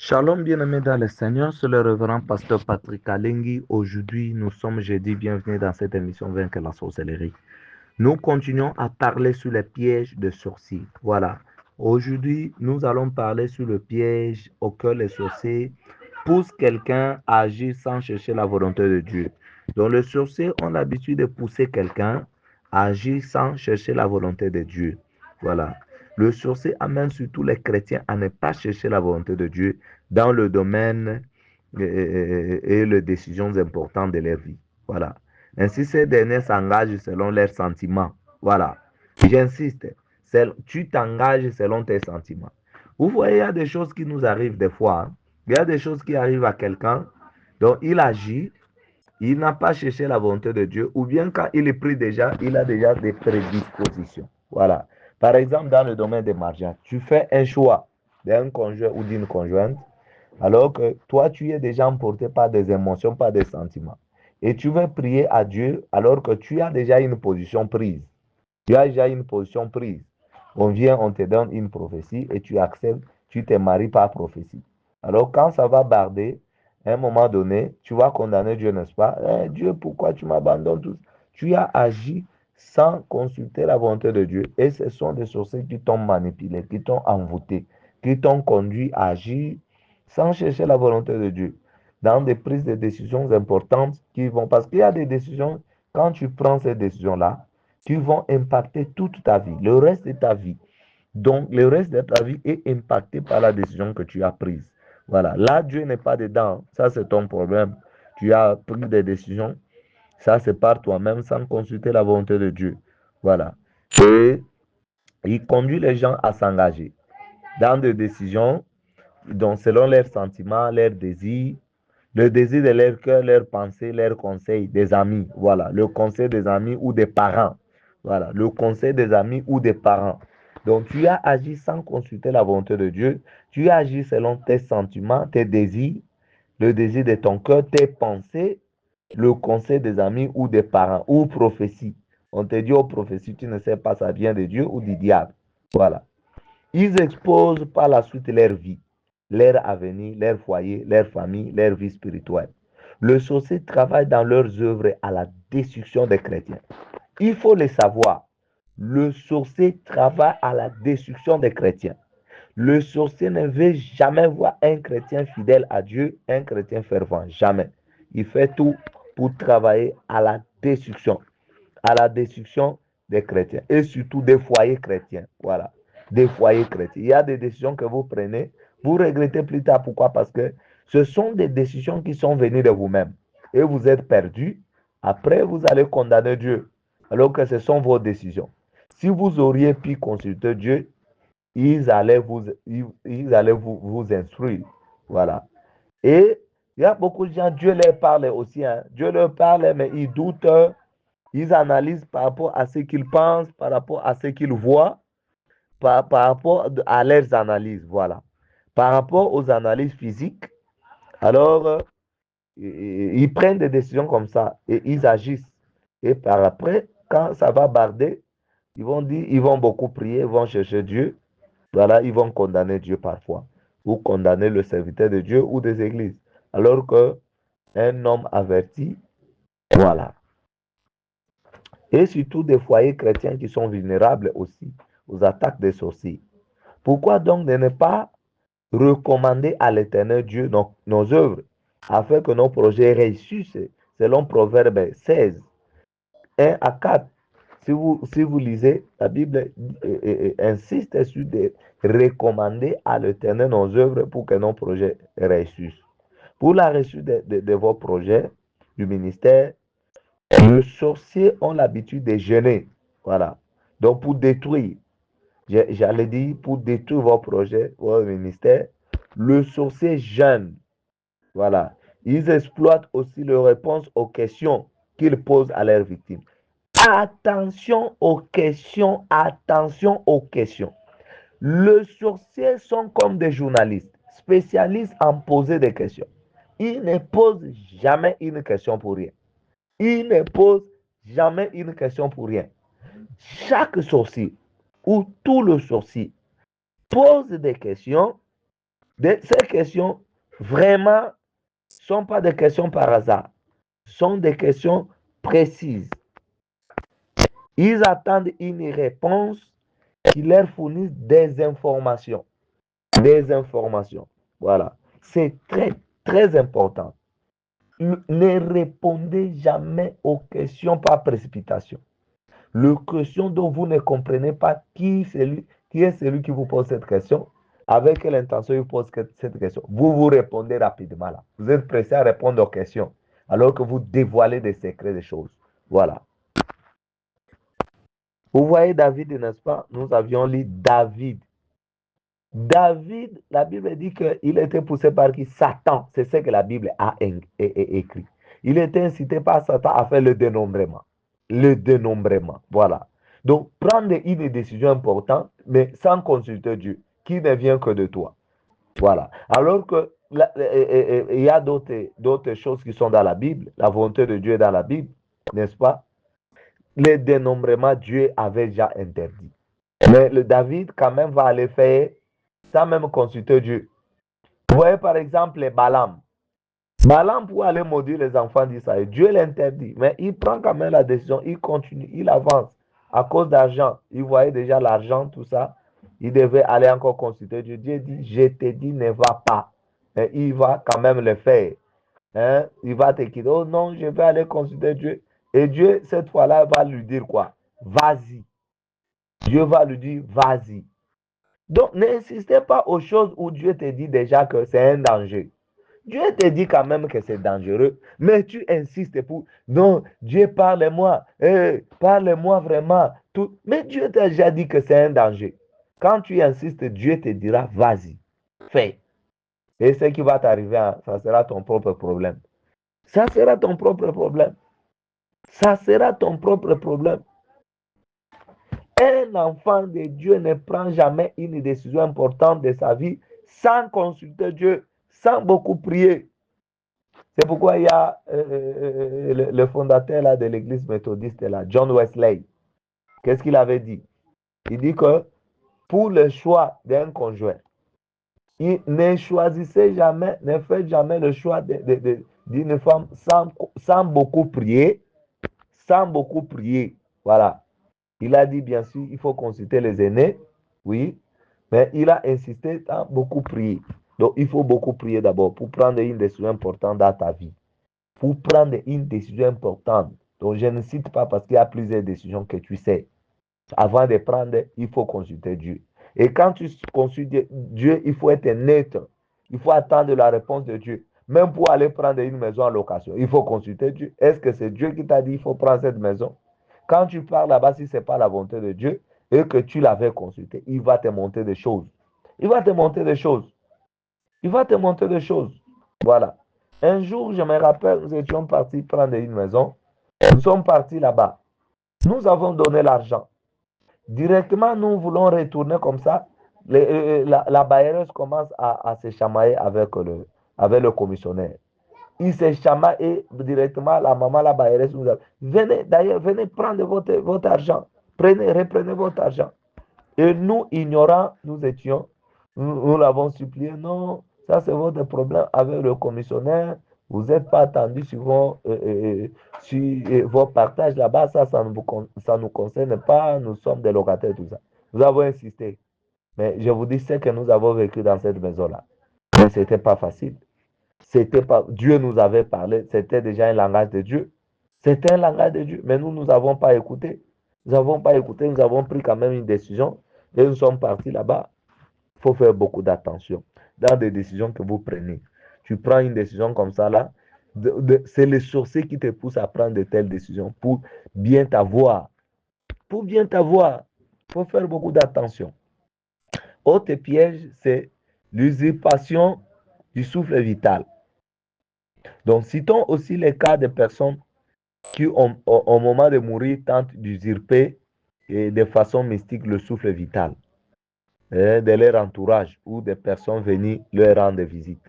Shalom bien-aimés dans le Seigneur, c'est le révérend pasteur Patrick Alenghi. Aujourd'hui, nous sommes jeudi, bienvenue dans cette émission Vaincre la sorcellerie. Nous continuons à parler sur les pièges de sorciers. Voilà. Aujourd'hui, nous allons parler sur le piège auquel les sorciers poussent quelqu'un à agir sans chercher la volonté de Dieu. Donc, les sorciers ont l'habitude de pousser quelqu'un à agir sans chercher la volonté de Dieu. Voilà. Le sorcier amène surtout les chrétiens à ne pas chercher la volonté de Dieu dans le domaine et les décisions importantes de leur vie. Voilà. Ainsi, ces derniers s'engagent selon leurs sentiments. Voilà. J'insiste, tu t'engages selon tes sentiments. Vous voyez, il y a des choses qui nous arrivent des fois, hein. Il y a des choses qui arrivent à quelqu'un, donc il agit, il n'a pas cherché la volonté de Dieu, ou bien quand il est pris déjà, il a déjà des prédispositions. Voilà. Par exemple, dans le domaine des mariages, tu fais un choix d'un conjoint ou d'une conjointe, alors que toi, tu es déjà emporté par des émotions, par des sentiments. Et tu veux prier à Dieu alors que tu as déjà une position prise. Tu as déjà une position prise. On vient, on te donne une prophétie et tu acceptes, tu te maries par prophétie. Alors quand ça va barder, à un moment donné, tu vas condamner Dieu, n'est-ce pas? Eh, Dieu, pourquoi tu m'abandonnes tout? Tu as agi sans consulter la volonté de Dieu. Et ce sont des sorciers qui t'ont manipulé, qui t'ont envoûté, qui t'ont conduit à agir sans chercher la volonté de Dieu. Dans des prises de décisions importantes qui vont, parce qu'il y a des décisions, quand tu prends ces décisions-là, qui vont impacter toute ta vie, le reste de ta vie. Donc, le reste de ta vie est impacté par la décision que tu as prise. Voilà. Là, Dieu n'est pas dedans. Ça, c'est ton problème. Tu as pris des décisions. Ça, c'est par toi-même sans consulter la volonté de Dieu. Voilà. Et il conduit les gens à s'engager dans des décisions donc selon leurs sentiments, leurs désirs, le désir de leur cœur, leurs pensées, leurs conseils, des amis. Voilà, le conseil des amis ou des parents. Voilà, le conseil des amis ou des parents. Donc, tu as agi sans consulter la volonté de Dieu. Tu as agi selon tes sentiments, tes désirs, le désir de ton cœur, tes pensées, le conseil des amis ou des parents, ou prophétie. On te dit aux prophéties, tu ne sais pas ça vient de Dieu ou du diable. Voilà. Ils exposent par la suite leur vie, leur avenir, leur foyer, leur famille, leur vie spirituelle. Le sorcier travaille dans leurs œuvres à la destruction des chrétiens. Il faut le savoir. Le sorcier travaille à la destruction des chrétiens. Le sorcier ne veut jamais voir un chrétien fidèle à Dieu, un chrétien fervent. Jamais. Il fait tout pour travailler à la destruction des chrétiens et surtout des foyers chrétiens. Voilà, des foyers chrétiens. Il y a des décisions que vous prenez, vous regrettez plus tard. Pourquoi? Parce que ce sont des décisions qui sont venues de vous-même et vous êtes perdus. Après, vous allez condamner Dieu alors que ce sont vos décisions. Si vous auriez pu consulter Dieu, ils allaient vous instruire. Voilà. Et il y a beaucoup de gens, Dieu leur parle aussi. Hein. Dieu leur parle, mais ils doutent. Ils analysent par rapport à ce qu'ils pensent, par rapport à ce qu'ils voient, par rapport à leurs analyses. Voilà. Par rapport aux analyses physiques, alors ils prennent des décisions comme ça et ils agissent. Et par après, quand ça va barder, ils vont dire, ils vont beaucoup prier, ils vont chercher Dieu. Voilà, ils vont condamner Dieu parfois, ou condamner le serviteur de Dieu ou des églises. Alors qu'un homme averti, voilà. Et surtout des foyers chrétiens qui sont vulnérables aussi aux attaques des sorciers. Pourquoi donc de ne pas recommander à l'Éternel Dieu nos œuvres afin que nos projets réussissent selon Proverbe 16, 1 à 4. Si vous lisez, la Bible insiste sur de recommander à l'Éternel nos œuvres pour que nos projets réussissent. Pour la réussite de vos projets du ministère, les sorciers ont l'habitude de jeûner. Voilà. Donc, pour détruire, j'allais dire, pour détruire vos projets, vos ministères, le sorcier jeûne. Voilà. Ils exploitent aussi les réponses aux questions qu'ils posent à leurs victimes. Attention aux questions, attention aux questions. Les sorciers sont comme des journalistes, spécialistes en poser des questions. Ils ne posent jamais une question pour rien. Ils ne posent jamais une question pour rien. Chaque sorcier ou tout le sorcier pose des questions Ces questions, vraiment, ne sont pas des questions par hasard. Sont des questions précises. Ils attendent une réponse qui leur fournisse des informations. Des informations. Voilà. C'est très, très important. Ne répondez jamais aux questions par précipitation. Le question dont vous ne comprenez pas qui est celui qui vous pose cette question, avec quelle intention il pose cette question. Vous répondez rapidement là. Vous êtes pressé à répondre aux questions, alors que vous dévoilez des secrets des choses. Voilà. Vous voyez David, n'est-ce pas? Nous avions lu David. David, la Bible dit qu'il était poussé par qui? Satan. C'est ce que la Bible a écrit. Il était incité par Satan à faire le dénombrement. Le dénombrement. Voilà. Donc, prendre une décision importante, mais sans consulter Dieu, qui ne vient que de toi. Voilà. Alors que il y a d'autres choses qui sont dans la Bible. La volonté de Dieu est dans la Bible, n'est-ce pas? Les dénombrements, Dieu avait déjà interdit. Mais le David, quand même, va aller faire sans même consulter Dieu. Vous voyez, par exemple, les Balaam. Balaam pour aller maudire les enfants d'Israël. Dieu l'interdit, mais il prend quand même la décision, il continue, il avance. À cause d'argent, il voyait déjà l'argent, tout ça. Il devait aller encore consulter Dieu. Dieu dit, je te dis, ne va pas. Et il va quand même le faire. Hein? Il va te quitter. Oh non, je vais aller consulter Dieu. Et Dieu, cette fois-là, va lui dire quoi? Vas-y. Dieu va lui dire, vas-y. Donc, n'insistez pas aux choses où Dieu te dit déjà que c'est un danger. Dieu te dit quand même que c'est dangereux, mais tu insistes pour, non, Dieu parle-moi, parle-moi vraiment. Tout. Mais Dieu t'a déjà dit que c'est un danger. Quand tu insistes, Dieu te dira, vas-y, fais. Et ce qui va t'arriver, ça sera ton propre problème. Ça sera ton propre problème. Ça sera ton propre problème. Un enfant de Dieu ne prend jamais une décision importante de sa vie sans consulter Dieu, sans beaucoup prier. C'est pourquoi il y a le fondateur là, de l'église méthodiste, là, John Wesley. Qu'est-ce qu'il avait dit? Il dit que pour le choix d'un conjoint, ne choisissez jamais, ne faites jamais le choix d'une femme sans beaucoup prier. Sans beaucoup prier. Voilà. Il a dit, bien sûr, il faut consulter les aînés, oui, mais il a insisté à beaucoup prier. Donc, il faut beaucoup prier d'abord pour prendre une décision importante dans ta vie. Pour prendre une décision importante. Donc, je ne cite pas parce qu'il y a plusieurs décisions que tu sais. Avant de prendre, il faut consulter Dieu. Et quand tu consultes Dieu, il faut être neutre. Il faut attendre la réponse de Dieu. Même pour aller prendre une maison en location, il faut consulter Dieu. Est-ce que c'est Dieu qui t'a dit qu'il faut prendre cette maison? Quand tu pars là-bas, si ce n'est pas la volonté de Dieu et que tu l'avais consulté, il va te montrer des choses. Il va te montrer des choses. Il va te montrer des choses. Voilà. Un jour, je me rappelle, nous étions partis prendre une maison. Nous sommes partis là-bas. Nous avons donné l'argent. Directement, nous voulons retourner comme ça. La bailleuse commence à se chamailler avec le commissionnaire. Il se chamaille et directement, la maman, la bailleuse nous a dit, venez, d'ailleurs, venez prendre votre argent. Reprenez votre argent. Et nous, ignorants, nous étions, nous l'avons supplié, non, ça c'est votre problème avec le commissionnaire. Vous n'êtes pas attendu sur vos partages là-bas, ça ne nous concerne pas, nous sommes des locataires, tout ça. Nous avons insisté. Mais je vous dis, c'est que nous avons vécu dans cette maison-là. Mais ce n'était pas facile. C'était pas, Dieu nous avait parlé, c'était déjà un langage de Dieu. C'était un langage de Dieu, mais nous n'avons pas écouté. Nous n'avons pas écouté, nous avons pris quand même une décision et nous sommes partis là-bas. Il faut faire beaucoup d'attention dans des décisions que vous prenez. Tu prends une décision comme ça là, c'est le sorcier qui te pousse à prendre de telles décisions pour bien t'avoir. Pour bien t'avoir, il faut faire beaucoup d'attention. Autre piège, c'est l'usurpation du souffle vital. Donc, citons aussi les cas de personnes qui, au moment de mourir, tentent d'usurper de façon mystique le souffle vital de leur entourage ou des personnes venues leur rendre visite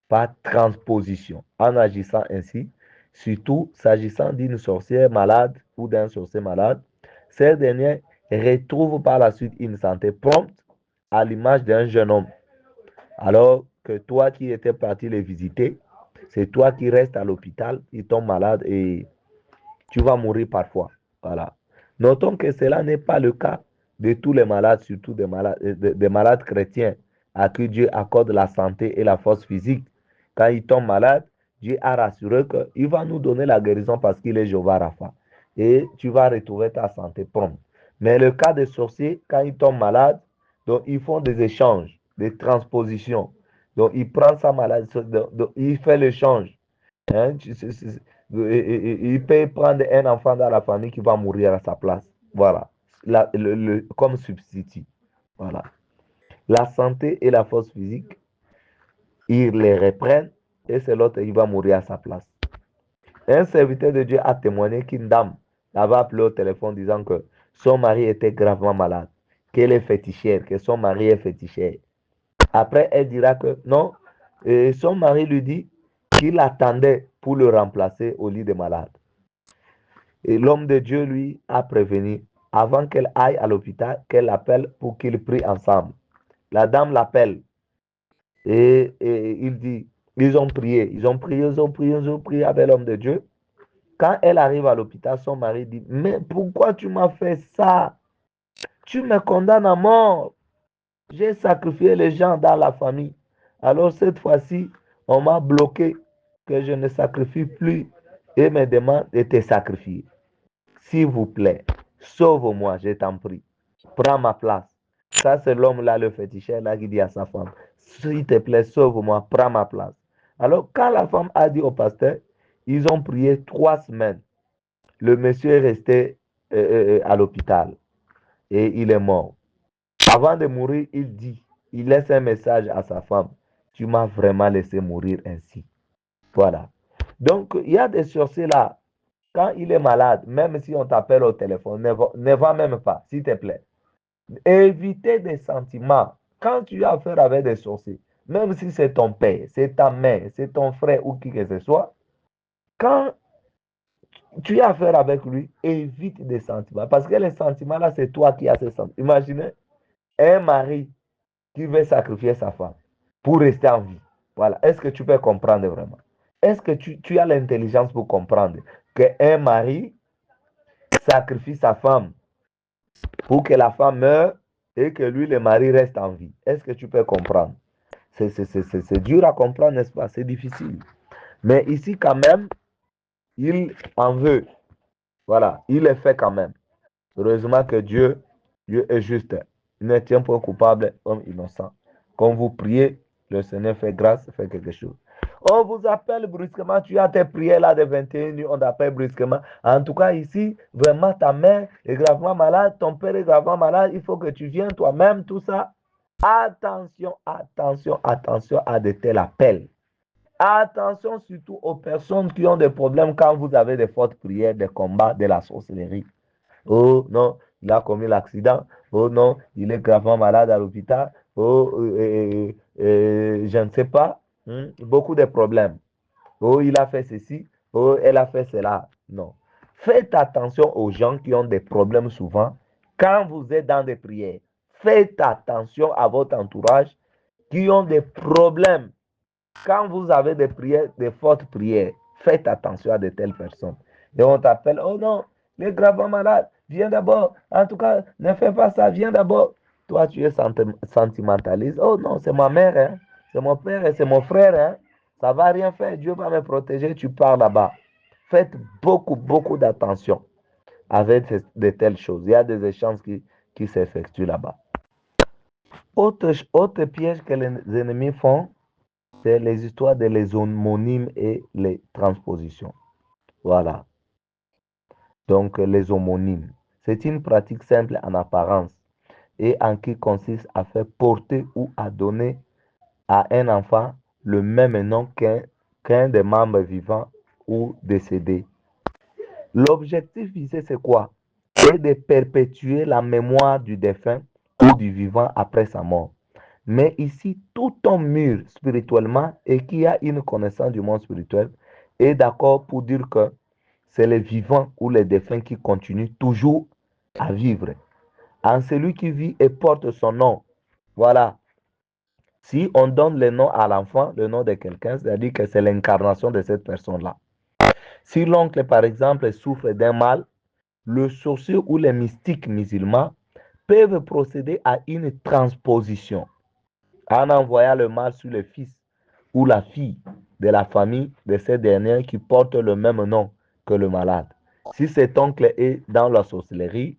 par transposition. En agissant ainsi, surtout s'agissant d'une sorcière malade ou d'un sorcier malade, ces derniers retrouvent par la suite une santé prompte à l'image d'un jeune homme. Alors, que toi qui étais parti les visiter, c'est toi qui restes à l'hôpital, ils tombent malades et tu vas mourir parfois. Voilà. Notons que cela n'est pas le cas de tous les malades, surtout des malades chrétiens à qui Dieu accorde la santé et la force physique. Quand ils tombent malades, Dieu a rassuré qu'il va nous donner la guérison parce qu'il est Jéhovah Rapha. Et tu vas retrouver ta santé prompt. Mais le cas des sorciers, quand ils tombent malades, donc ils font des échanges, des transpositions. Donc il prend sa maladie, donc, il fait l'échange. Hein, il peut prendre un enfant dans la famille qui va mourir à sa place. Voilà. Comme substitut. Voilà. La santé et la force physique, ils les reprennent et c'est l'autre qui va mourir à sa place. Un serviteur de Dieu a témoigné qu'une dame l'avait appelé au téléphone disant que son mari était gravement malade, qu'elle est fétichère, que son mari est fétichère. Après, elle dira que non, et son mari lui dit qu'il attendait pour le remplacer au lit de malade. Et l'homme de Dieu, lui, a prévenu, avant qu'elle aille à l'hôpital, qu'elle l'appelle pour qu'ils prient ensemble. La dame l'appelle et il dit, ils ont prié, ils ont prié avec l'homme de Dieu. Quand elle arrive à l'hôpital, son mari dit, mais pourquoi tu m'as fait ça? Tu me condamnes à mort. J'ai sacrifié les gens dans la famille. Alors cette fois-ci, on m'a bloqué que je ne sacrifie plus et me demande de te sacrifier. S'il vous plaît, sauve-moi, je t'en prie. Prends ma place. Ça, c'est l'homme-là, le féticheur, là, qui dit à sa femme, s'il te plaît, sauve-moi, prends ma place. Alors, quand la femme a dit au pasteur, ils ont prié 3 semaines. Le monsieur est resté à l'hôpital et il est mort. Avant de mourir, il laisse un message à sa femme. Tu m'as vraiment laissé mourir ainsi. Voilà. Donc, il y a des sorciers là. Quand il est malade, même si on t'appelle au téléphone, ne va même pas, s'il te plaît. Évitez des sentiments. Quand tu as affaire avec des sorciers, même si c'est ton père, c'est ta mère, c'est ton frère ou qui que ce soit, quand tu as affaire avec lui, évite des sentiments. Parce que les sentiments là, c'est toi qui as ces sentiments. Imaginez un mari qui veut sacrifier sa femme pour rester en vie. Voilà. Est-ce que tu peux comprendre vraiment? Est-ce que tu as l'intelligence pour comprendre qu'un mari sacrifie sa femme pour que la femme meure et que lui, le mari, reste en vie? Est-ce que tu peux comprendre? C'est dur à comprendre, n'est-ce pas? C'est difficile. Mais ici, quand même, il en veut. Voilà. Il le fait quand même. Heureusement que Dieu est juste. Il ne tient pas coupable comme innocent. Quand vous priez, le Seigneur fait grâce, fait quelque chose. On vous appelle brusquement, tu as tes prières là de 21 nuits, on t'appelle brusquement. En tout cas, ici, vraiment, ta mère est gravement malade, ton père est gravement malade, il faut que tu viennes toi-même, tout ça. Attention, attention, attention à de tels appels. Attention surtout aux personnes qui ont des problèmes quand vous avez des fortes prières, des combats, de la sorcellerie. Oh non, il a commis l'accident. Oh non, il est gravement malade à l'hôpital. Oh, je ne sais pas. Beaucoup de problèmes. Oh, il a fait ceci. Oh, elle a fait cela. Non. Faites attention aux gens qui ont des problèmes souvent quand vous êtes dans des prières. Faites attention à votre entourage qui ont des problèmes. Quand vous avez des prières, des fortes prières, faites attention à de telles personnes. Et on t'appelle, oh non, il est gravement malade, viens d'abord. En tout cas, ne fais pas ça, viens d'abord. Toi, tu es sentimentaliste. Oh non, c'est ma mère, hein? C'est mon père et c'est mon frère. Hein? Ça ne va rien faire, Dieu va me protéger, tu pars là-bas. Faites beaucoup, beaucoup d'attention avec de telles choses. Il y a des échanges qui s'effectuent là-bas. Autre piège que les ennemis font, c'est les histoires de les homonymes et les transpositions. Voilà. Donc, les homonymes. C'est une pratique simple en apparence et en qui consiste à faire porter ou à donner à un enfant le même nom qu'un des membres vivants ou décédés. L'objectif visé, c'est quoi? C'est de perpétuer la mémoire du défunt ou du vivant après sa mort. Mais ici, tout homme mûr spirituellement et qui a une connaissance du monde spirituel est d'accord pour dire que c'est les vivants ou les défunts qui continuent toujours à vivre. En celui qui vit et porte son nom. Voilà. Si on donne le nom à l'enfant, le nom de quelqu'un, c'est-à-dire que c'est l'incarnation de cette personne-là. Si l'oncle, par exemple, souffre d'un mal, le sorcier ou les mystiques musulmans peuvent procéder à une transposition en envoyant le mal sur le fils ou la fille de la famille de ces derniers qui portent le même nom que le malade. Si cet oncle est dans la sorcellerie,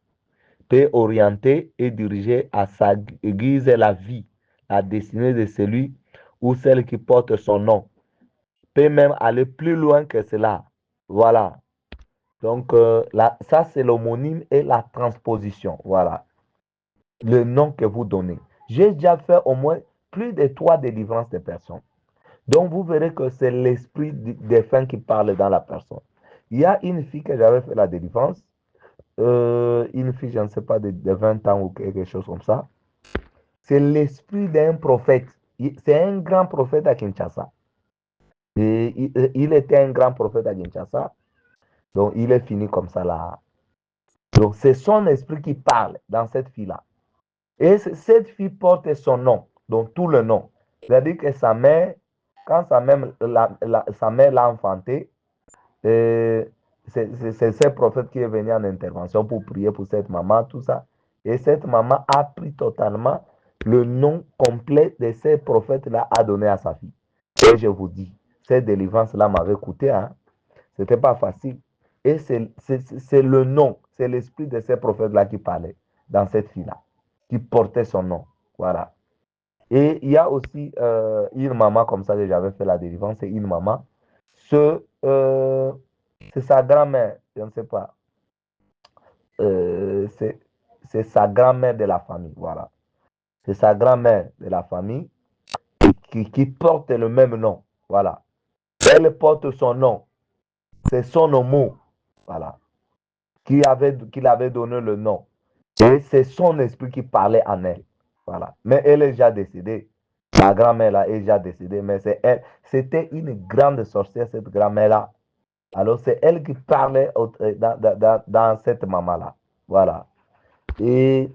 peut orienter et diriger à sa guise la vie, la destinée de celui ou celle qui porte son nom. Peut même aller plus loin que cela. Voilà. Donc, là, ça, c'est l'homonyme et la transposition. Voilà. Le nom que vous donnez. J'ai déjà fait au moins plus de 3 délivrances de personnes. Donc, vous verrez que c'est l'esprit des fins qui parle dans la personne. Il y a une fille que j'avais fait la délivrance. Une fille, je ne sais pas, de 20 ans ou quelque chose comme ça. C'est l'esprit d'un prophète. C'est un grand prophète à Kinshasa. Et il était un grand prophète à Kinshasa. Donc, il est fini comme ça là. Donc, c'est son esprit qui parle dans cette fille-là. Et cette fille porte son nom, donc tout le nom. C'est-à-dire que sa mère, quand sa mère l'a enfanté, c'est ce prophète qui est venu en intervention pour prier pour cette maman, tout ça. Et cette maman a pris totalement le nom complet de ce prophète-là à donner à sa fille. Et je vous dis, cette délivrance-là m'avait coûté, hein. C'était pas facile. Et c'est le nom, c'est l'esprit de ce prophète-là qui parlait dans cette fille-là, qui portait son nom. Voilà. Et il y a aussi une maman comme ça que j'avais fait la délivrance, c'est une maman. Ce, euh, c'est sa grand-mère, je ne sais pas. Euh, c'est c'est sa grand-mère de la famille, voilà. C'est sa grand-mère de la famille qui porte le même nom, voilà. Elle porte son nom, c'est son homo, voilà, qui avait donné le nom. Et c'est son esprit qui parlait en elle, voilà. Mais elle est déjà décédée. La grand-mère là est déjà décédée, mais c'est elle. C'était une grande sorcière, cette grand-mère-là. Alors, c'est elle qui parlait dans cette maman-là. Voilà. Et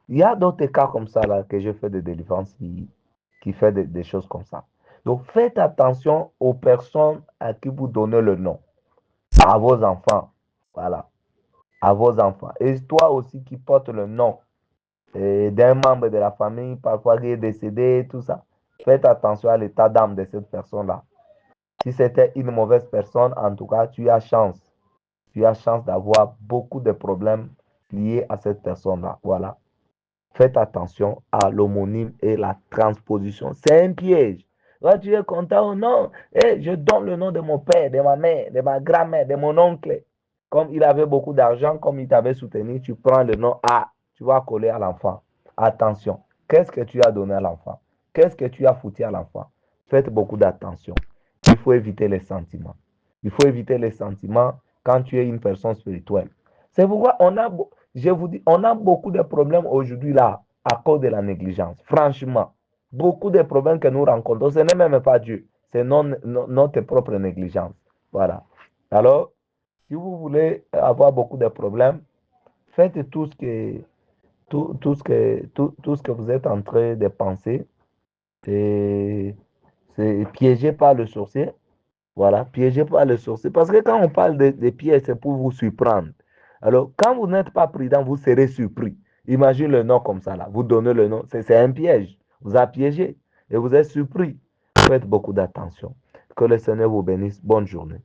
il y a d'autres cas comme ça là, que je fais de délivrance qui fait des choses comme ça. Donc, faites attention aux personnes à qui vous donnez le nom, à vos enfants. Voilà. À vos enfants. Et toi aussi qui portes le nom d'un membre de la famille, parfois qui est décédé, tout ça. Faites attention à l'état d'âme de cette personne-là. Si c'était une mauvaise personne, en tout cas, tu as chance. Tu as chance d'avoir beaucoup de problèmes liés à cette personne-là. Voilà. Faites attention à l'homonyme et la transposition. C'est un piège. Là, tu es content ou non? Eh, je donne le nom de mon père, de ma mère, de ma grand-mère, de mon oncle. Comme il avait beaucoup d'argent, comme il t'avait soutenu, tu prends le nom A, tu vas coller à l'enfant. Attention. Qu'est-ce que tu as donné à l'enfant? Qu'est-ce que tu as foutu à l'enfant? Faites beaucoup d'attention. Il faut éviter les sentiments. Il faut éviter les sentiments quand tu es une personne spirituelle. C'est pourquoi je vous dis, on a beaucoup de problèmes aujourd'hui là à cause de la négligence. Franchement, beaucoup de problèmes que nous rencontrons, ce n'est même pas Dieu, c'est notre propre négligence. Voilà. Alors, si vous voulez avoir beaucoup de problèmes, faites tout ce que vous êtes en train de penser. C'est piégé par le sorcier. Voilà, piégé par le sorcier. Parce que quand on parle de pièges, c'est pour vous surprendre. Alors, quand vous n'êtes pas prudent, vous serez surpris. Imagine le nom comme ça, là. Vous donnez le nom. C'est un piège. Vous a piégé et vous êtes surpris. Faites beaucoup d'attention. Que le Seigneur vous bénisse. Bonne journée.